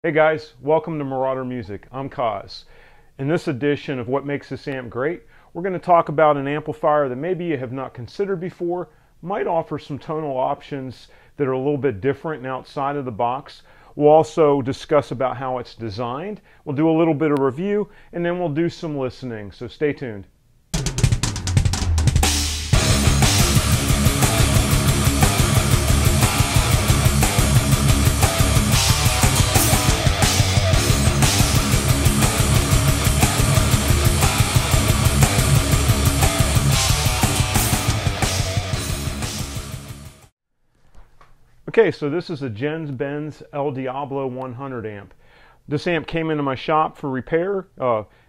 Hey guys, welcome to Marauder Music. I'm Kaz. In this edition of What Makes This Amp Great, we're going to talk about an amplifier that maybe you have not considered before, might offer some tonal options that are a little bit different and outside of the box. We'll also discuss about how it's designed. We'll do a little bit of review, and then we'll do some listening, so stay tuned. Okay, so this is a Genz Benz El Diablo 100 amp. This amp came into my shop for repair.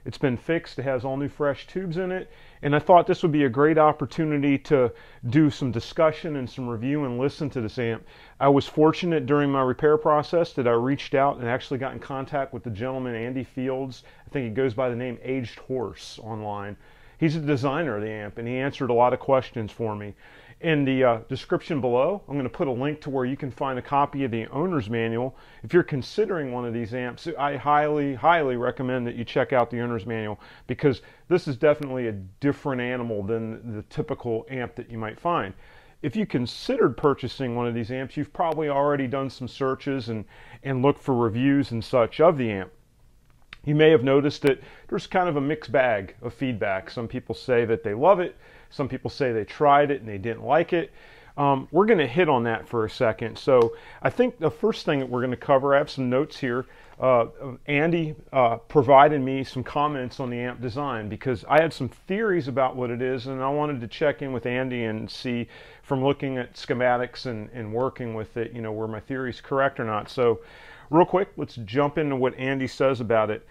It's been fixed. It has all new fresh tubes in it. And I thought this would be a great opportunity to do some discussion and some review and listen to this amp. I was fortunate during my repair process that I reached out and actually got in contact with the gentleman, Andy Fields. I think he goes by the name Aged Horse online. He's the designer of the amp, and he answered a lot of questions for me. In the description below, I'm going to put a link to where you can find a copy of the owner's manual. If you're considering one of these amps, I highly recommend that you check out the owner's manual, because this is definitely a different animal than the typical amp that you might find. If you considered purchasing one of these amps, you've probably already done some searches and looked for reviews and such of the amp. You may have noticed that there's kind of a mixed bag of feedback. Some people say that they love it. Some people say they tried it and they didn't like it. We're going to hit on that for a second. So I think the first thing that we're going to cover, I have some notes here. Andy provided me some comments on the amp design because I had some theories about what it is, and I wanted to check in with Andy and see from looking at schematics and working with it, you know, were my theories correct or not. So real quick, let's jump into what Andy says about it.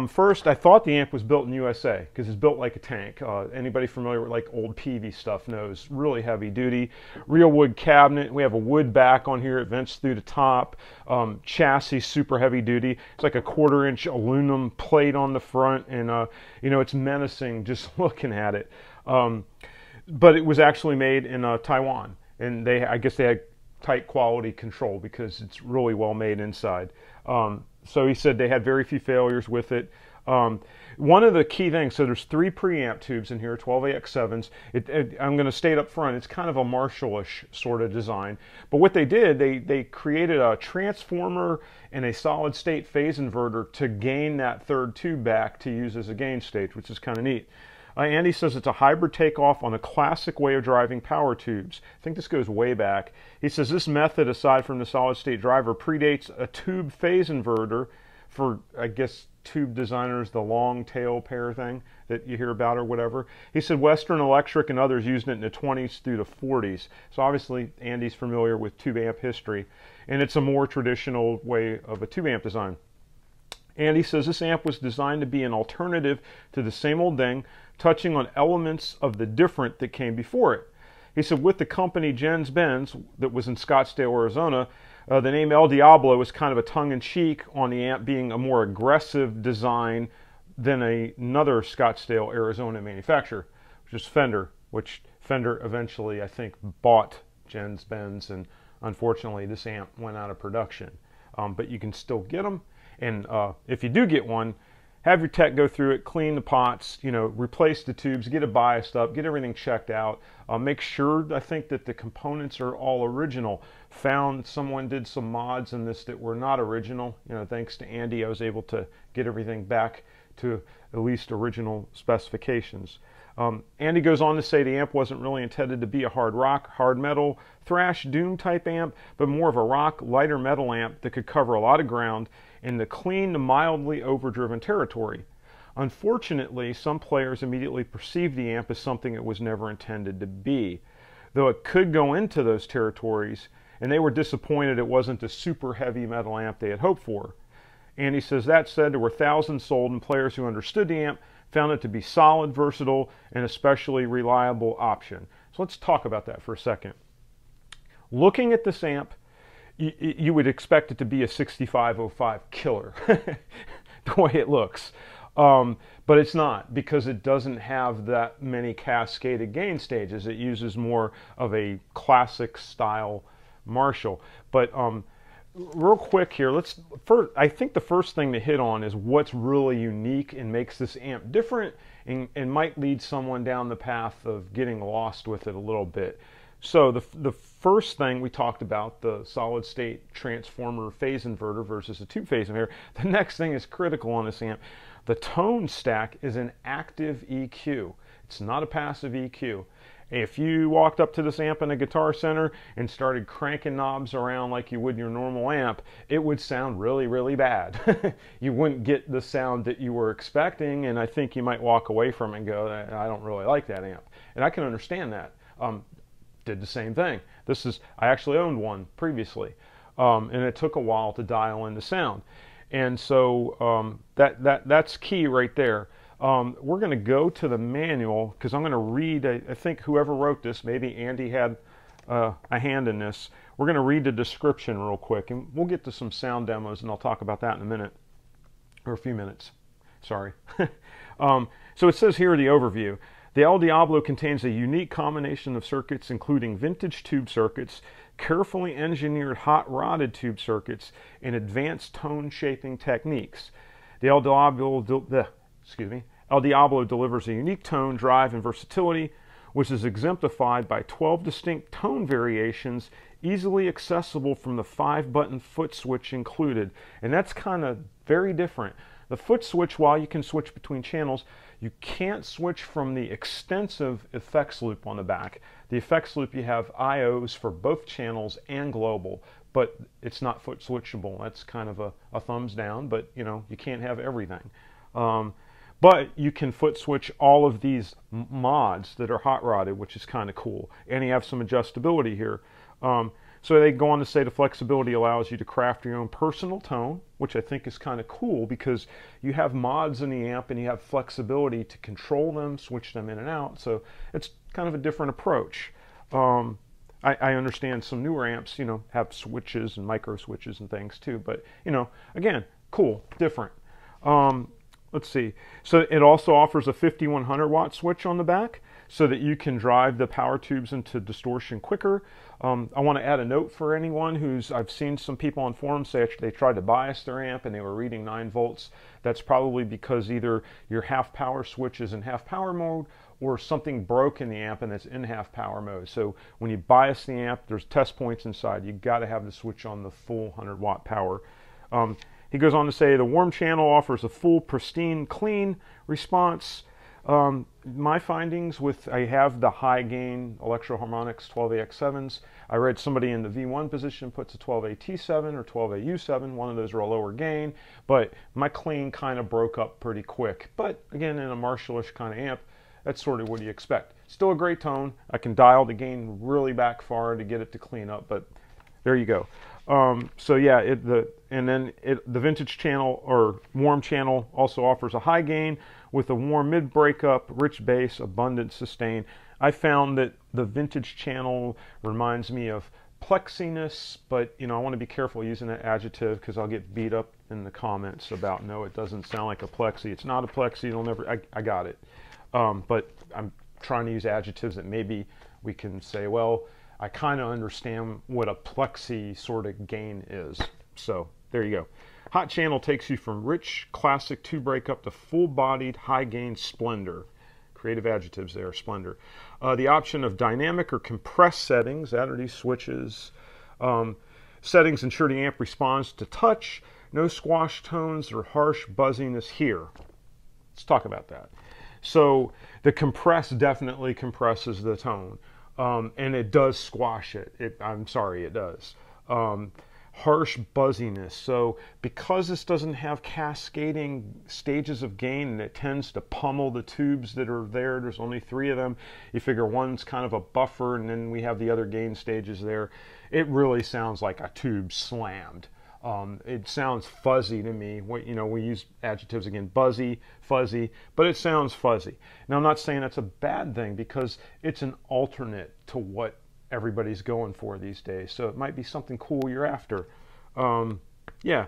First, I thought the amp was built in USA because it's built like a tank. Anybody familiar with like old PV stuff knows, really heavy duty. Real wood cabinet. We have a wood back on here. It vents through the top. Chassis, super heavy duty. It's like a 1/4-inch aluminum plate on the front, and you know, it's menacing just looking at it. But it was actually made in Taiwan, and I guess they had tight quality control because it's really well made inside. So he said they had very few failures with it. One of the key things, so there's 3 preamp tubes in here, 12AX7s. I'm going to state up front, it's kind of a Marshall-ish sort of design. But what they did, they created a transformer and a solid state phase inverter to gain that 3rd tube back to use as a gain stage, which is kind of neat. Andy says it's a hybrid takeoff on a classic way of driving power tubes. I think this goes way back. He says this method, aside from the solid state driver, predates a tube phase inverter for, I guess, tube designers, the long tail pair thing that you hear about or whatever. He said Western Electric and others used it in the 20s through the 40s. So obviously Andy's familiar with tube amp history, and it's a more traditional way of a tube amp design. Andy says this amp was designed to be an alternative to the same old thing, touching on elements of the different that came before it. He said with the company Genz Benz that was in Scottsdale, Arizona, the name El Diablo was kind of a tongue-in-cheek on the amp being a more aggressive design than another Scottsdale, Arizona manufacturer, which is Fender, which Fender eventually, I think, bought Genz Benz, and unfortunately this amp went out of production. But you can still get them, and if you do get one, have your tech go through it, clean the pots, you know, replace the tubes, get it biased up, get everything checked out. Make sure, I think, that the components are all original. Found someone did some mods in this that were not original. You know, thanks to Andy, I was able to get everything back to at least original specifications. Andy goes on to say the amp wasn't really intended to be a hard rock, hard metal, thrash, doom type amp, but more of a rock, lighter metal amp that could cover a lot of ground in the clean to mildly overdriven territory. Unfortunately, some players immediately perceived the amp as something it was never intended to be, though it could go into those territories, and they were disappointed it wasn't the super heavy metal amp they had hoped for. Andy says that said, there were thousands sold, and players who understood the amp found it to be solid, versatile, and especially reliable option. So let's talk about that for a second. Looking at this amp, you would expect it to be a 6505 killer, the way it looks. But it's not, because it doesn't have that many cascaded gain stages. It uses more of a classic style Marshall. But real quick here, I think the first thing to hit on is what's really unique and makes this amp different and might lead someone down the path of getting lost with it a little bit. So the first thing we talked about, the solid state transformer phase inverter versus a two-phase inverter. The next thing is critical on this amp. The tone stack is an active EQ. It's not a passive EQ. If you walked up to this amp in a Guitar Center and started cranking knobs around like you would your normal amp, it would sound really, really bad. You wouldn't get the sound that you were expecting, and I think you might walk away from it and go, I don't really like that amp. And I can understand that. Did the same thing. I actually owned one previously, and it took a while to dial in the sound. And so that's key right there. We're going to go to the manual because I'm going to read, I think whoever wrote this, maybe Andy had a hand in this. We're going to read the description real quick, and we'll get to some sound demos, and I'll talk about that in a minute, or a few minutes. Sorry. So it says here the overview. The El Diablo contains a unique combination of circuits, including vintage tube circuits, carefully engineered hot-rodded tube circuits, and advanced tone shaping techniques. The El Diablo delivers a unique tone, drive, and versatility, which is exemplified by 12 distinct tone variations, easily accessible from the 5-button foot switch included. And that's kind of very different. The foot switch, while you can switch between channels, you can't switch from the extensive effects loop on the back. The effects loop, you have IOs for both channels and global, but it's not foot switchable. That's kind of a thumbs down, but you can't have everything. But you can foot switch all of these mods that are hot rodded, which is kind of cool. And you have some adjustability here. So they go on to say the flexibility allows you to craft your own personal tone, which I think is kind of cool because you have mods in the amp and you have flexibility to control them, switch them in and out. So it's kind of a different approach. I understand some newer amps, have switches and micro switches and things too. But, again, cool, different. Let's see. So it also offers a 5100 watt switch on the back so that you can drive the power tubes into distortion quicker. I want to add a note for anyone I've seen some people on forums say they tried to bias their amp and they were reading 9 volts. That's probably because either your half power switch is in half power mode or something broke in the amp and it's in half power mode. So when you bias the amp, there's test points inside. You got to have the switch on the full 100 watt power. He goes on to say the warm channel offers a full, pristine, clean response. My findings I have the high gain Electro-Harmonix 12AX7s. I read somebody in the V1 position puts a 12AT7 or 12AU7. One of those are a lower gain, but my clean kind of broke up pretty quick. But again, in a Marshallish kind of amp, that's sort of what you expect. Still a great tone. I can dial the gain really back far to get it to clean up, but there you go. So yeah, the vintage channel or warm channel also offers a high gain with a warm mid breakup, rich bass, abundant sustain. I found that the vintage channel reminds me of plexiness, but I want to be careful using that adjective because I'll get beat up in the comments about no, it doesn't sound like a plexi. It's not a plexi. It'll never. I got it, but I'm trying to use adjectives that maybe we can say, well, I kind of understand what a plexi sort of gain is. So there you go. Hot channel takes you from rich classic 2 breakup to full-bodied high gain splendor. Creative adjectives there, splendor. The option of dynamic or compressed settings, that are these switches. Settings ensure the amp responds to touch. No squash tones or harsh buzziness here. Let's talk about that. So the compress definitely compresses the tone. And it does squash it. I'm sorry, it does. Harsh buzziness. So because this doesn't have cascading stages of gain and it tends to pummel the tubes that are there, there's only 3 of them. You figure one's kind of a buffer and then we have the other gain stages there. It really sounds like a tube slammed. It sounds fuzzy to me. We use adjectives again, buzzy, fuzzy, but it sounds fuzzy. Now, I'm not saying that's a bad thing because it's an alternate to what everybody's going for these days. So it might be something cool you're after. Yeah,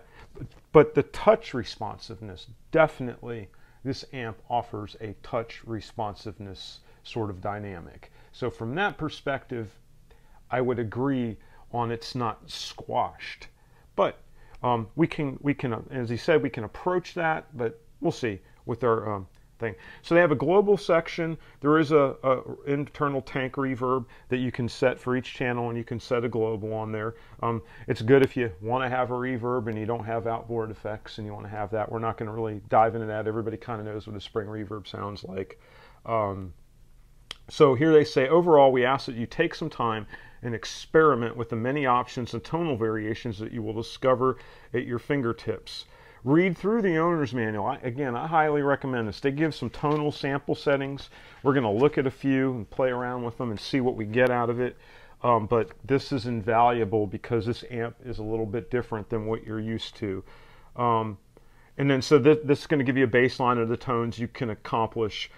but the touch responsiveness, definitely this amp offers a touch responsiveness sort of dynamic. So from that perspective, I would agree on it's not squashed. But we can, as he said, we can approach that, but we'll see with our thing. So they have a global section. There is a internal tank reverb that you can set for each channel, and you can set a global on there. It's good if you want to have a reverb and you don't have outboard effects and you want to have that. We're not going to really dive into that. Everybody kind of knows what a spring reverb sounds like. So here they say, overall, we ask that you take some time and experiment with the many options and tonal variations that you will discover at your fingertips. Read through the owner's manual. Again, I highly recommend this. They give some tonal sample settings. We're going to look at a few and play around with them and see what we get out of it. But this is invaluable because this amp is a little bit different than what you're used to. And then so this is going to give you a baseline of the tones you can accomplish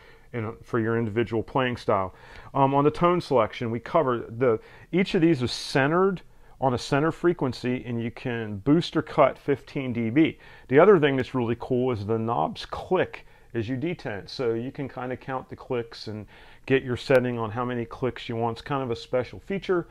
for your individual playing style. On the tone selection, we cover each of these is centered on a center frequency, and you can boost or cut 15 dB. The other thing that's really cool is the knobs click as you detent, so you can kind of count the clicks and get your setting on how many clicks you want. It's kind of a special feature.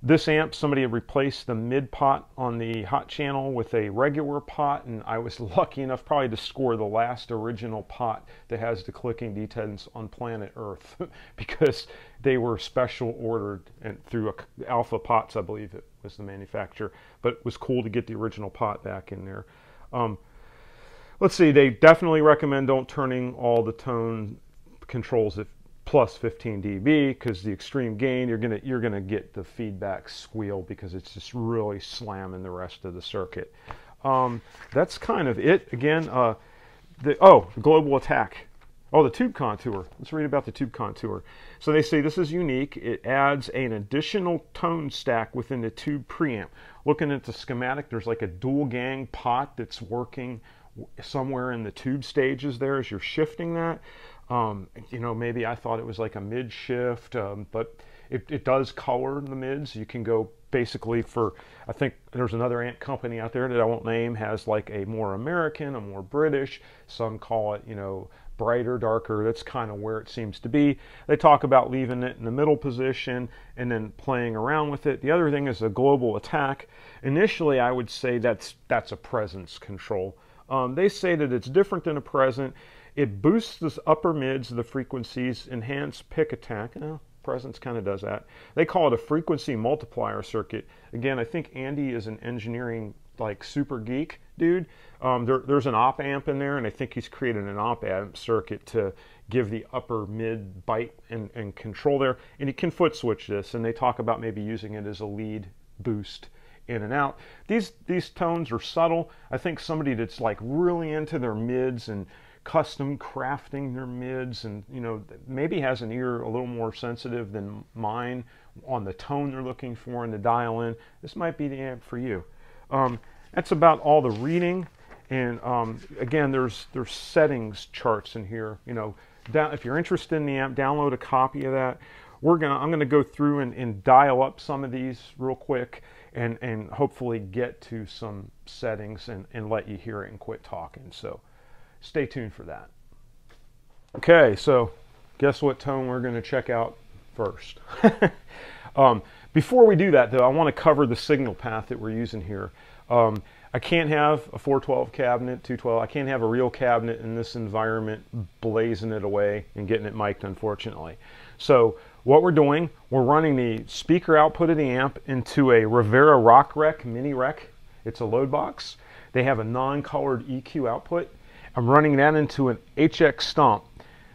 This amp, somebody had replaced the mid pot on the hot channel with a regular pot, and I was lucky enough probably to score the last original pot that has the clicking detents on planet Earth because they were special ordered and through Alpha Pots, I believe it was the manufacturer, but it was cool to get the original pot back in there. Let's see, they definitely recommend don't turning all the tone controls at plus 15 dB because the extreme gain, you're gonna get the feedback squeal because it's just really slamming the rest of the circuit. That's kind of it. Again, the global attack. Oh, the tube contour. Let's read about the tube contour. So they say this is unique. It adds an additional tone stack within the tube preamp. Looking at the schematic, there's like a dual gang pot that's working somewhere in the tube stages there as you're shifting that. You know, maybe I thought it was like a mid shift, but it does color the mids. You can go basically for, I think there's another amp company out there that I won't name, has like a more American, a more British. Some call it, you know, brighter, darker. That's kind of where it seems to be. They talk about leaving it in the middle position and then playing around with it. The other thing is a global attack. Initially, I would say that's a presence control. They say that it's different than a present. It boosts the upper mids of the frequencies, enhance pick attack. Presence kind of does that. They call it a frequency multiplier circuit. Again, I think Andy is an engineering like super geek dude. There's an op amp in there, and I think he's created an op amp circuit to give the upper mid bite and control there. And you can foot switch this, and they talk about maybe using it as a lead boost in and out. These tones are subtle. I think somebody that's like really into their mids and custom crafting their mids and, you know, maybe has an ear a little more sensitive than mine on the tone they're looking for and the dial in, this might be the amp for you. That's about all the reading. And again, there's settings charts in here. You know, if you're interested in the amp, download a copy of that. I'm gonna go through and dial up some of these real quick and hopefully get to some settings and let you hear it and quit talking. So stay tuned for that. Okay, so guess what tone we're going to check out first. Before we do that, though, I want to cover the signal path that we're using here. I can't have a 412 cabinet, 212. I can't have a real cabinet in this environment blazing it away and getting it mic'd, unfortunately. So what we're doing, we're running the speaker output of the amp into a Rivera Rock Rec mini rec. It's a load box. They have a non-colored EQ output. I'm running that into an HX Stomp.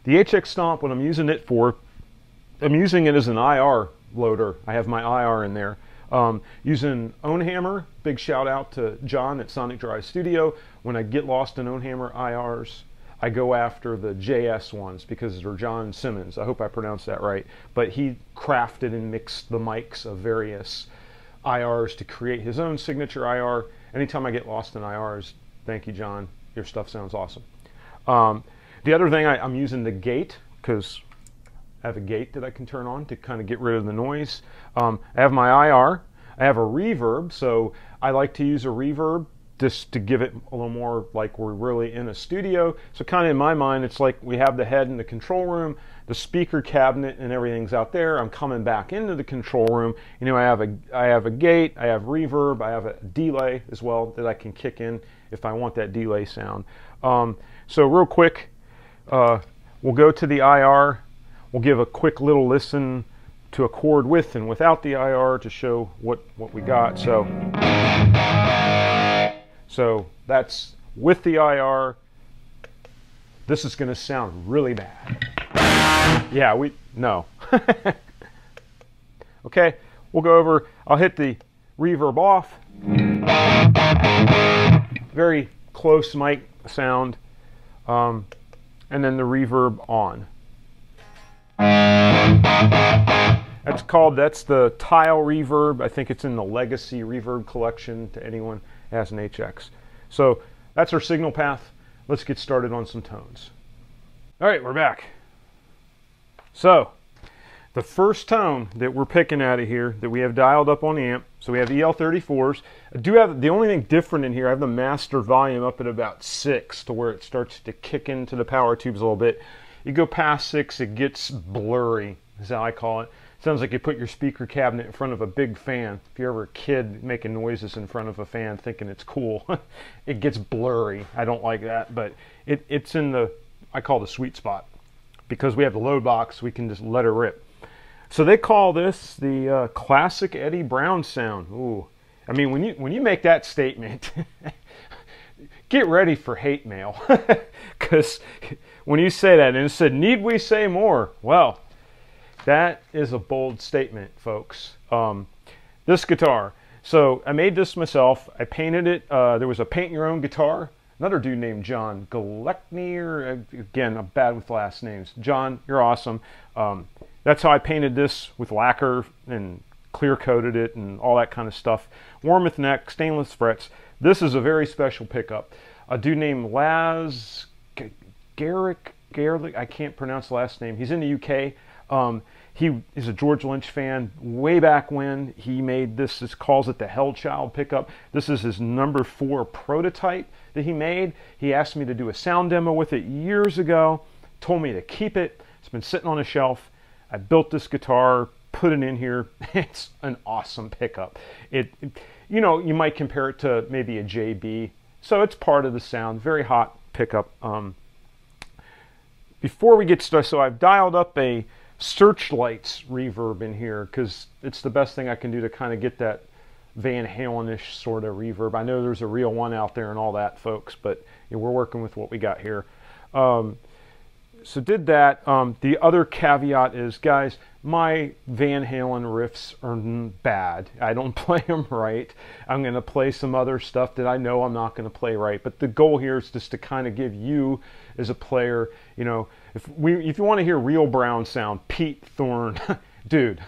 The HX Stomp, what I'm using it for, I'm using it as an IR loader. I have my IR in there. Using Ownhammer, big shout out to John at Sonic Drive Studio. When I get lost in Ownhammer IRs, I go after the JS ones because they're John Simmons. I hope I pronounced that right. But he crafted and mixed the mics of various IRs to create his own signature IR. Anytime I get lost in IRs, thank you, John. Your stuff sounds awesome. The other thing, I'm using the gate because I have a gate that I can turn on to kind of get rid of the noise. I have my IR. I have a reverb, so I like to use a reverb just to give it a little more like we're really in a studio. So kind of in my mind, it's like we have the head in the control room, the speaker cabinet and everything's out there. I'm coming back into the control room. You know, I have a gate, I have reverb, I have a delay as well that I can kick in if I want that delay sound. So real quick, we'll go to the IR. We'll give a quick little listen to a chord with and without the IR to show what we got. So that's with the IR. This is going to sound really bad. Yeah, no. Okay, we'll go over, I'll hit the reverb off. Very close mic sound. And then the reverb on. That's the tile reverb. I think it's in the Legacy reverb collection to anyone who has an HX. So that's our signal path. Let's get started on some tones. All right, we're back. So the first tone that we're picking out of here that we have dialed up on the amp, so we have EL34s. I do have, the only thing different in here, I have the master volume up at about 6 to where it starts to kick into the power tubes a little bit. You go past 6, it gets blurry, is how I call it. Sounds like you put your speaker cabinet in front of a big fan. If you're ever a kid making noises in front of a fan thinking it's cool, it gets blurry. I don't like that, but it's in the, I call the sweet spot. Because we have the load box, we can just let her rip. So they call this the classic Eddie Brown sound. Ooh, I mean, when you make that statement, get ready for hate mail. Because when you say that, and it said, "Need we say more?" Well, that is a bold statement, folks. This guitar. So I made this myself. I painted it. There was a paint your own guitar. Another dude named John Galecny, or again, I'm bad with last names. John, you're awesome. That's how I painted this with lacquer and clear coated it and all that kind of stuff. Warmoth neck, stainless frets. This is a very special pickup. A dude named Laz Garrick, I can't pronounce the last name. He's in the UK. He is a George Lynch fan. Way back when he made this, calls it the Hellchild pickup. This is his number 4 prototype that he made. He asked me to do a sound demo with it years ago, told me to keep it. It's been sitting on a shelf. I built this guitar, put it in here. It's an awesome pickup. You know, you might compare it to maybe a JB. So it's part of the sound, very hot pickup. Before we get started, so I've dialed up a Searchlights reverb in here because it's the best thing I can do to kind of get that Van Halen-ish sort of reverb. I know there's a real one out there and all that, folks, but you know, we're working with what we got here. So did that. The other caveat is, guys, my Van Halen riffs are bad. I don't play them right. I'm going to play some other stuff that I know I'm not going to play right. But the goal here is just to kind of give you, as a player, you know, if you want to hear real Brown sound, Pete Thorne, dude,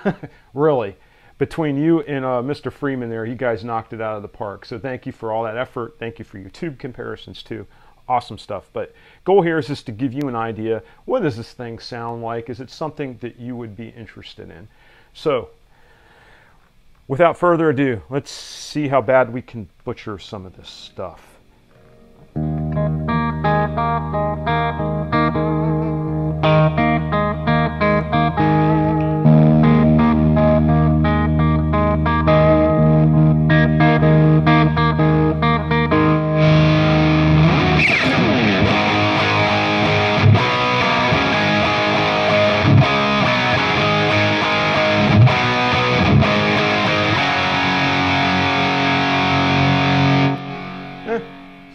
really, between you and Mr. Freeman there, you guys knocked it out of the park. So thank you for all that effort. Thank you for your tube comparisons too. Awesome stuff. But goal here is just to give you an idea. What does this thing sound like? Is it something that you would be interested in? So without further ado, let's see how bad we can butcher some of this stuff.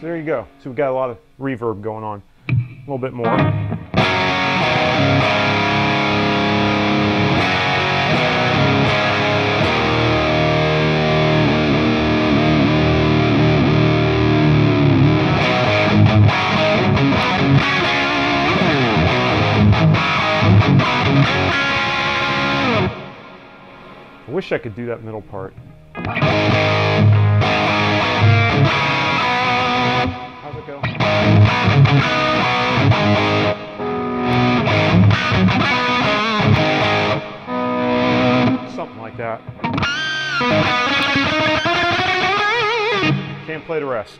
So there you go. So we've got a lot of reverb going on. A little bit more. I wish I could do that middle part. How's it go? Something like that. Can't and play the rest.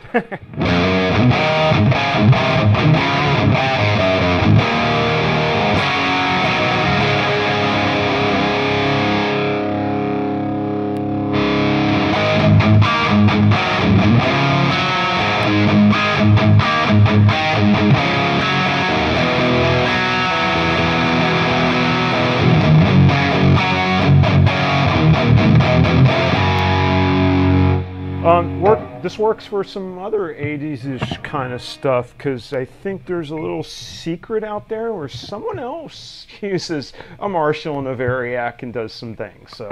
This works for some other 80s-ish kind of stuff, because I think there's a little secret out there where someone else uses a Marshall and a Variac and does some things. So.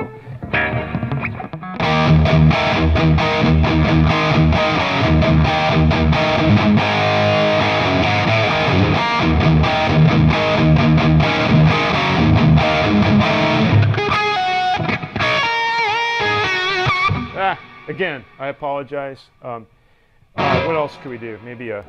Again, I apologize. What else could we do? Maybe a...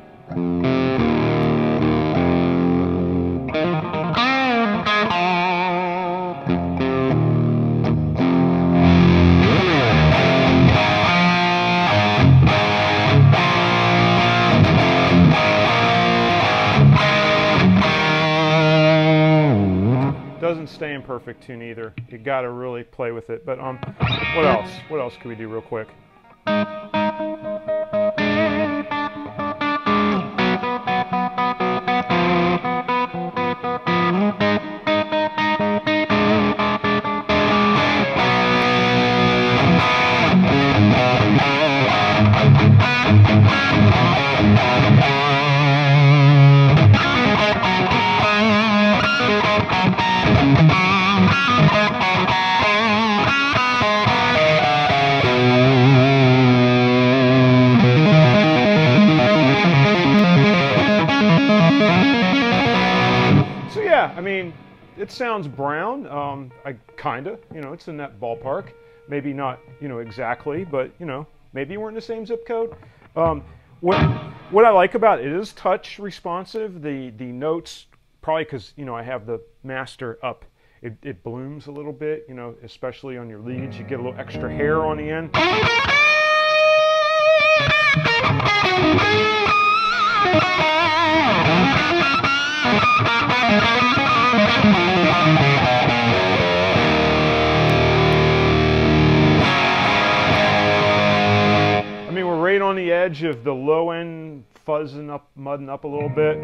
Doesn't stay in perfect tune either. You got to really play with it. But what else? What else can we do real quick? I mean, it sounds brown. I kinda, it's in that ballpark. Maybe not, exactly, but maybe we're in the same zip code. What I like about it is touch responsive. The notes, probably because I have the master up, it blooms a little bit. Especially on your leads, you get a little extra hair on the end. I mean, we're right on the edge of the low end fuzzing up, mudding up a little bit.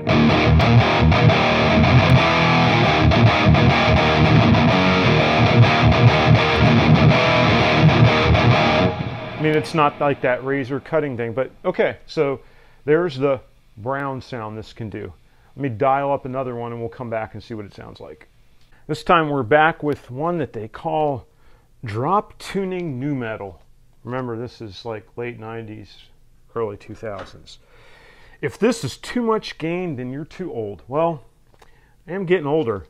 I mean, it's not like that razor cutting thing, but okay, so there's the brown sound this can do. Let me dial up another one and we'll come back and see what it sounds like. This time we're back with one that they call drop tuning nu metal. Remember, this is like late 90s, early 2000s. If this is too much gain, then you're too old. Well, I am getting older.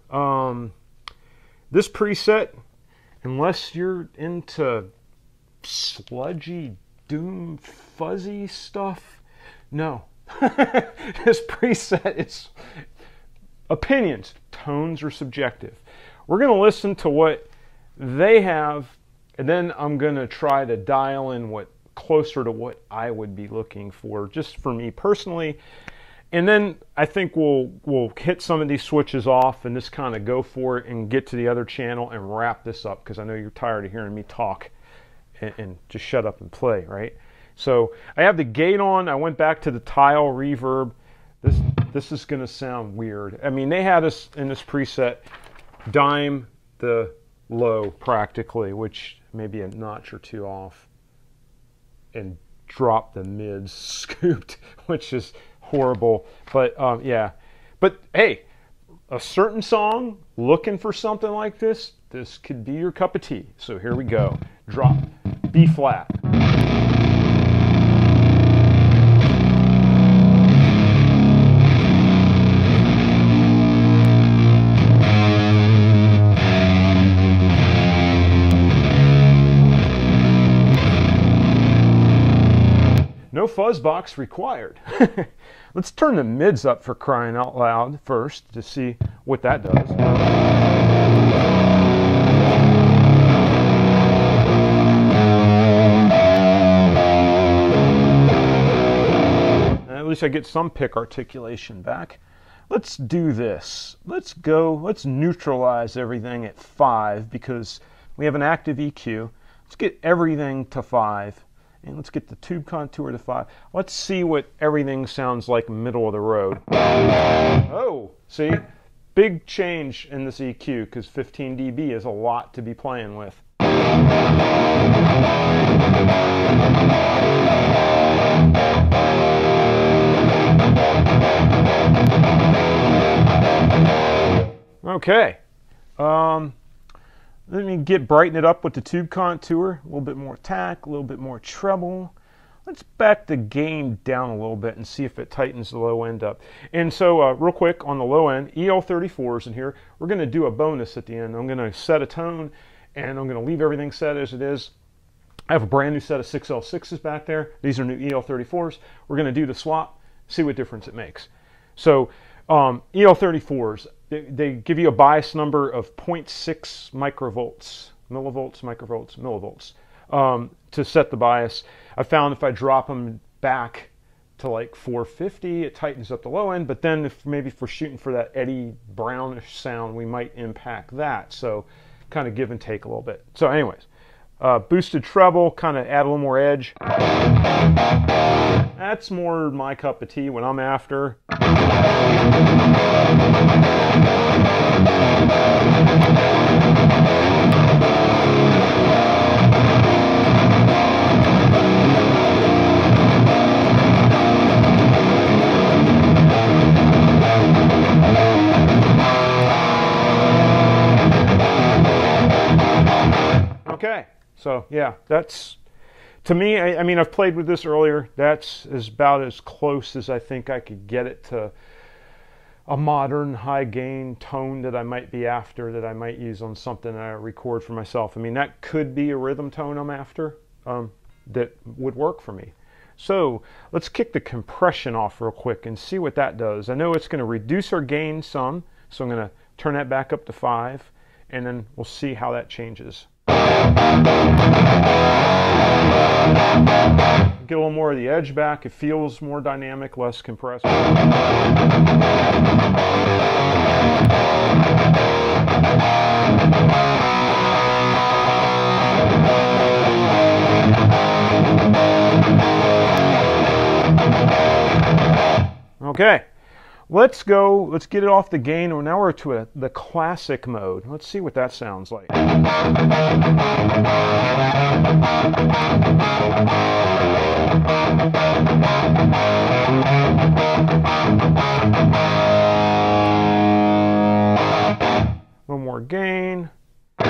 This preset, unless you're into sludgy, doom, fuzzy stuff, no. This preset is opinions. Tones are subjective. We're going to listen to what they have, and then I'm going to try to dial in what closer to what I would be looking for, just for me personally. And then I think we'll hit some of these switches off and just kind of go for it and get to the other channel and wrap this up, because I know you're tired of hearing me talk and just shut up and play, right? So I have the gate on. I went back to the tile reverb. This is going to sound weird. I mean, they had us in this preset dime the low practically, which maybe a notch or two off, and drop the mids scooped, which is horrible. But yeah. But hey, a certain song, looking for something like this could be your cup of tea. So here we go. Drop B flat. No fuzz box required. Let's turn the mids up for crying out loud first to see what that does. least I get some pick articulation back. Let's do this. Let's neutralize everything at 5 because we have an active EQ. Let's get everything to 5. And let's get the tube contour to 5. Let's see what everything sounds like middle of the road. Oh, see? Big change in this EQ because 15 dB is a lot to be playing with. Okay. Let me brighten it up with the tube contour. A little bit more attack, a little bit more treble. Let's back the gain down a little bit and see if it tightens the low end up. And so real quick on the low end, EL34s in here. We're going to do a bonus at the end. I'm going to set a tone and I'm going to leave everything set as it is. I have a brand new set of 6L6s back there. These are new EL34s. We're going to do the swap, see what difference it makes. So EL34s, they give you a bias number of 0.6 microvolts, millivolts, to set the bias. I found if I drop them back to like 450, it tightens up the low end, but then maybe if we're shooting for that Eddie Brownish sound, we might impact that. So kind of give and take a little bit. So anyways, boosted treble, kind of add a little more edge. That's more my cup of tea, what I'm after. Okay, so yeah, that's, to me, I mean, I've played with this earlier. That's about as close as I think I could get it to a modern high gain tone that I might be after, that I might use on something that I record for myself. I mean, that could be a rhythm tone I'm after that would work for me. So let's kick the compression off real quick and see what that does. I know it's going to reduce our gain some, so I'm going to turn that back up to 5, and then we'll see how that changes. Get a little more of the edge back. It feels more dynamic, less compressed. Okay, let's get it off the gain. Now we're to the classic mode. Let's see what that sounds like. A little more gain. A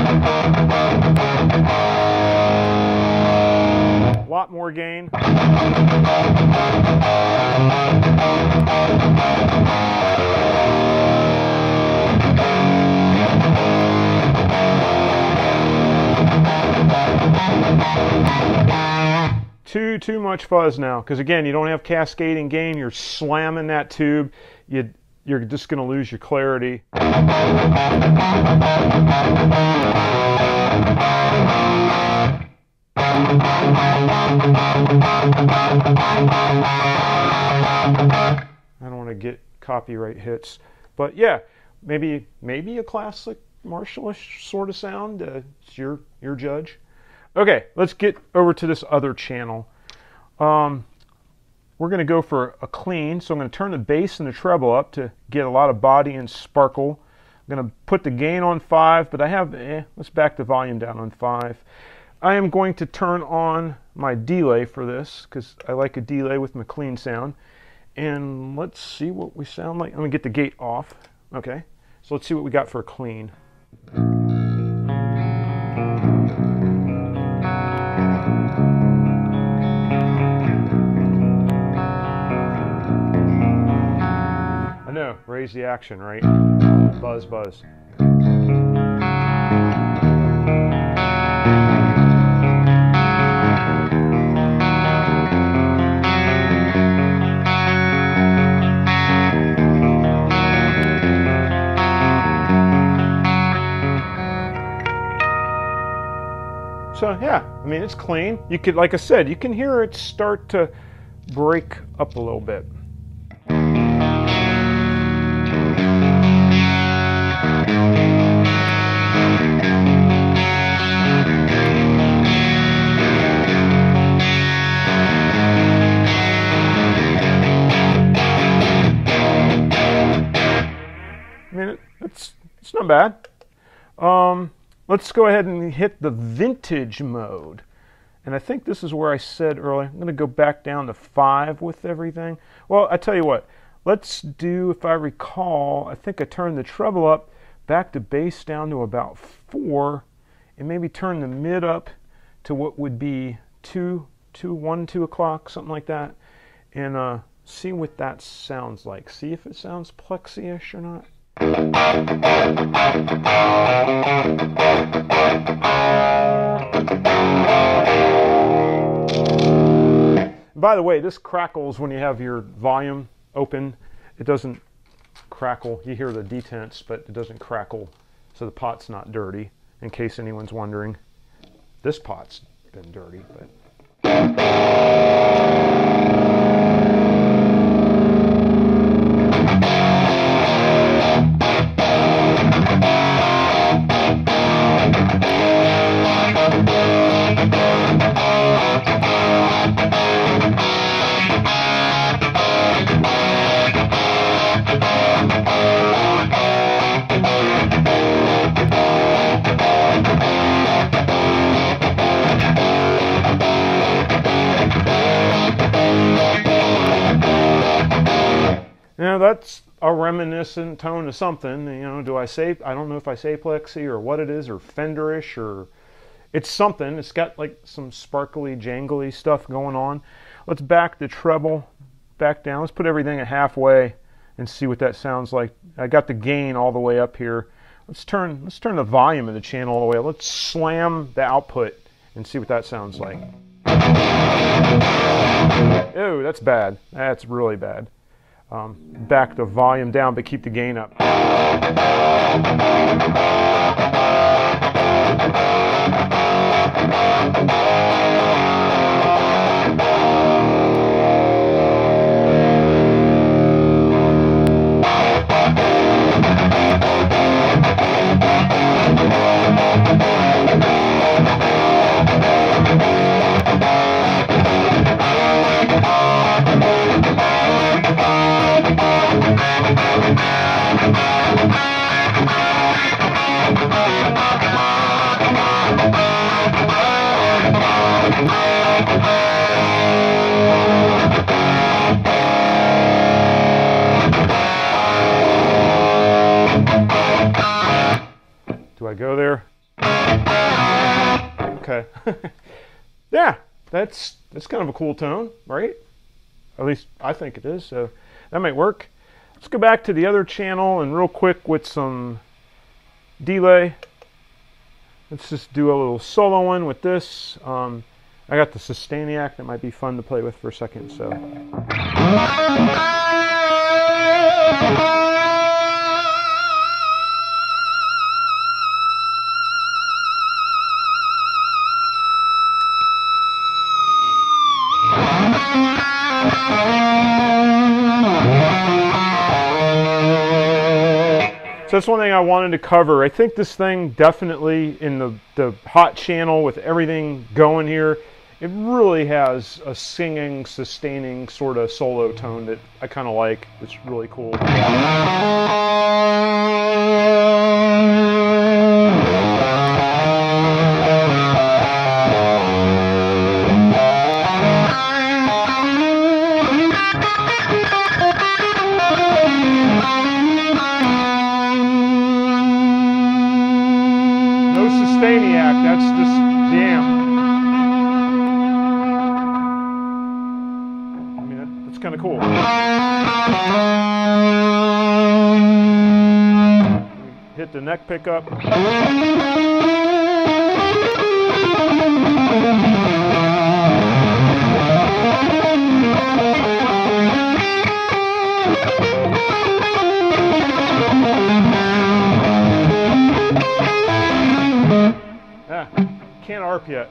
lot more gain. Too much fuzz now, because again, you don't have cascading gain. You're slamming that tube. You're just going to lose your clarity. I don't want to get copyright hits, but yeah, maybe a classic Marshallish sort of sound. It's your judge. Okay, let's get over to this other channel. We're going to go for a clean, so I'm going to turn the bass and the treble up to get a lot of body and sparkle. I'm going to put the gain on 5, but I have, let's back the volume down on 5. I am going to turn on my delay for this, because I like a delay with my clean sound. And let's see what we sound like. I'm going to get the gate off. Okay, so let's see what we got for a clean. I know, raise the action, right? Buzz, buzz. So yeah, I mean, it's clean. You could, like I said, you can hear it start to break up a little bit. not bad. Let's go ahead and hit the vintage mode. And I think this is where I said earlier, I'm going to go back down to 5 with everything. Well, I tell you what, let's do, if I recall, I think I turned the treble up back to bass down to about 4, and maybe turn the mid up to what would be 2 o'clock, something like that, and see what that sounds like. See if it sounds plexi-ish or not. By the way, this crackles when you have your volume open. It doesn't crackle. You hear the detents, but it doesn't crackle, so the pot's not dirty, in case anyone's wondering. This pot's been dirty, but... Now that's a reminiscent tone of something, you know. I don't know if I say plexi or what it is, or Fenderish, or it's something. It's got like some sparkly, jangly stuff going on. Let's back the treble back down. Let's put everything at halfway and see what that sounds like. I got the gain all the way up here. Let's turn the volume of the channel all the way up. Let's slam the output and see what that sounds like. Oh, that's bad. That's really bad. Back the volume down, but keep the gain up. Do I go there? Okay. Yeah, that's kind of a cool tone, right? At least I think it is, so that might work. Let's go back to the other channel and real quick with some delay. Let's just do a little solo one with this. I got the Sustainiac that might be fun to play with for a second, so. So that's one thing I wanted to cover. I think this thing definitely, in the hot channel with everything going here, it really has a singing, sustaining sort of solo tone that I kind of like. It's really cool. Sustainiac, that's just damn. I mean, that's kind of cool. Hit the neck pickup. Can't ARP yet.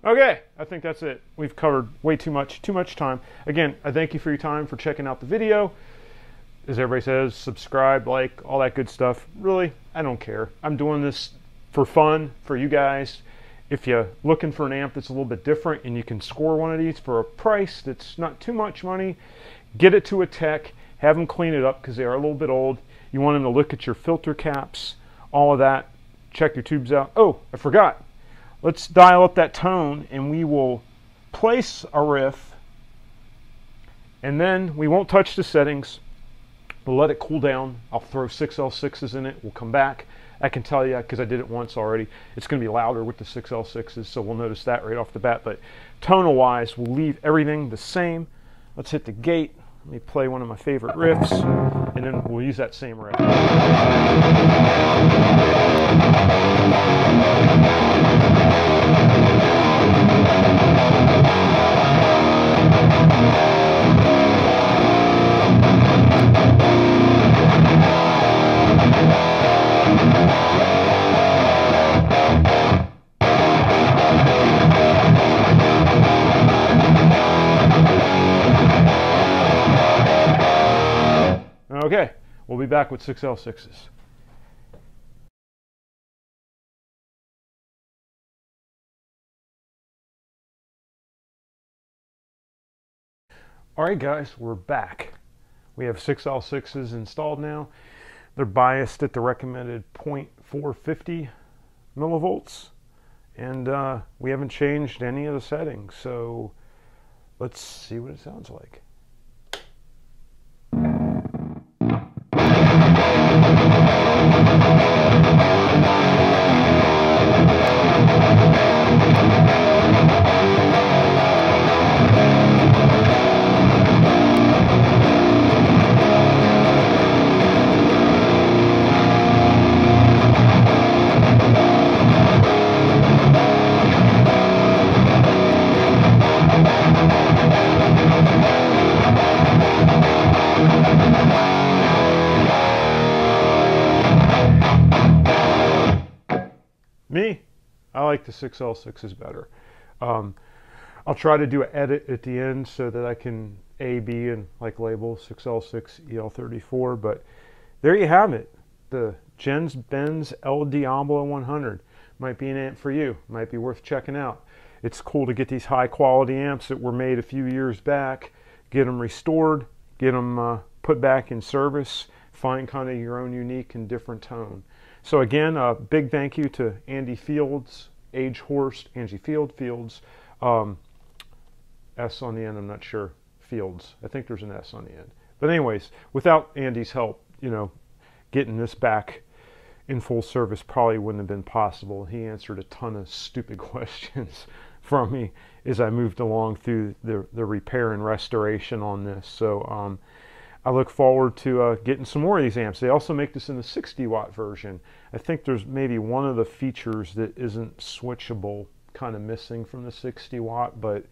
Okay, I think that's it. We've covered way too much time. Again, I thank you for your time, for checking out the video. As everybody says, subscribe, like, all that good stuff. Really, I don't care. I'm doing this for fun, for you guys. If you're looking for an amp that's a little bit different and you can score one of these for a price that's not too much money, get it to a tech, have them clean it up because they are a little bit old. You want them to look at your filter caps, all of that. Check your tubes out. Oh, I forgot. Let's dial up that tone and we will place a riff, and then we won't touch the settings. We'll let it cool down. I'll throw 6L6s in it. We'll come back. I can tell you, because I did it once already, it's going to be louder with the 6L6s, so we'll notice that right off the bat. But tonal-wise, we'll leave everything the same. Let's hit the gate. Let me play one of my favorite riffs, and then we'll use that same riff. Okay, we'll be back with 6L6s. Alright guys, we're back. We have 6L6s installed now. They're biased at the recommended 0.450 millivolts, and we haven't changed any of the settings, so let's see what it sounds like. Me, I like the 6L6s better. I'll try to do an edit at the end so that I can A, B, and like label 6L6 EL34, but there you have it. The Genz Benz El Diablo 100 might be an amp for you. Might be worth checking out. It's cool to get these high quality amps that were made a few years back, get them restored, get them put back in service, find kind of your own unique and different tone. So again, a big thank you to Andy Fields, Angie Fields, S on the end, I'm not sure, Fields. I think there's an S on the end. But anyways, without Andy's help, you know, getting this back in full service probably wouldn't have been possible. He answered a ton of stupid questions from me as I moved along through the repair and restoration on this. So I look forward to getting some more of these amps. They also make this in the 60 watt version. I think there's maybe one of the features that isn't switchable, kind of missing from the 60 watt, but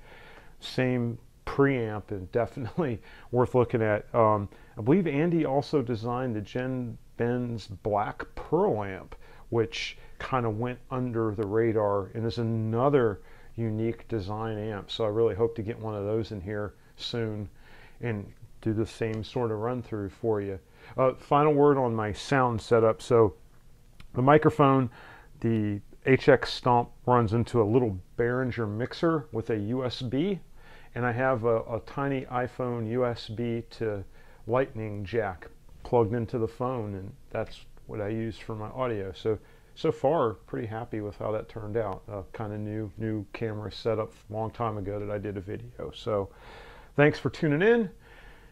same preamp and definitely worth looking at. I believe Andy also designed the Genz Benz Black Pearl amp, which kind of went under the radar and is another unique design amp. So I really hope to get one of those in here soon and do the same sort of run through for you. Final word on my sound setup. So the microphone, the HX Stomp runs into a little Behringer mixer with a USB, and I have a tiny iPhone USB to Lightning jack plugged into the phone, and that's what I use for my audio. So far, pretty happy with how that turned out. Kind of new camera setup a long time ago that I did a video. So thanks for tuning in.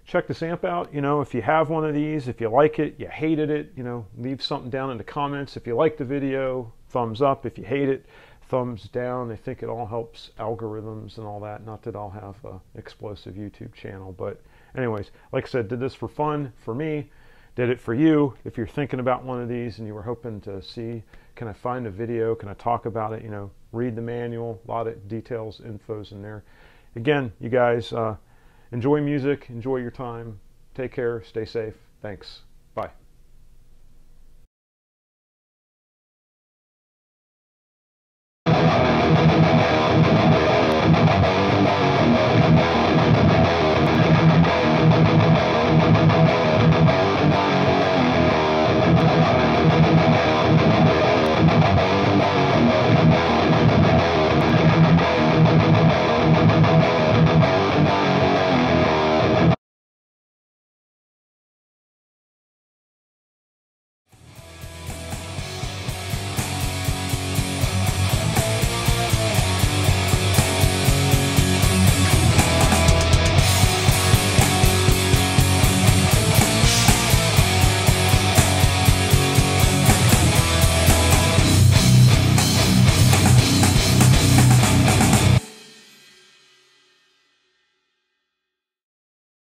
Check this amp out. You know, if you have one of these, if you like it, you hated it, you know, leave something down in the comments. If you like the video, thumbs up. If you hate it, thumbs down. I think it all helps algorithms and all that. Not that I'll have an explosive YouTube channel, but anyways, like I said, did this for fun, for me, did it for you. If you're thinking about one of these and you were hoping to see, can I find a video, can I talk about it, you know, read the manual, a lot of details, infos in there. Again, you guys, enjoy music, enjoy your time, take care, stay safe. Thanks. Bye.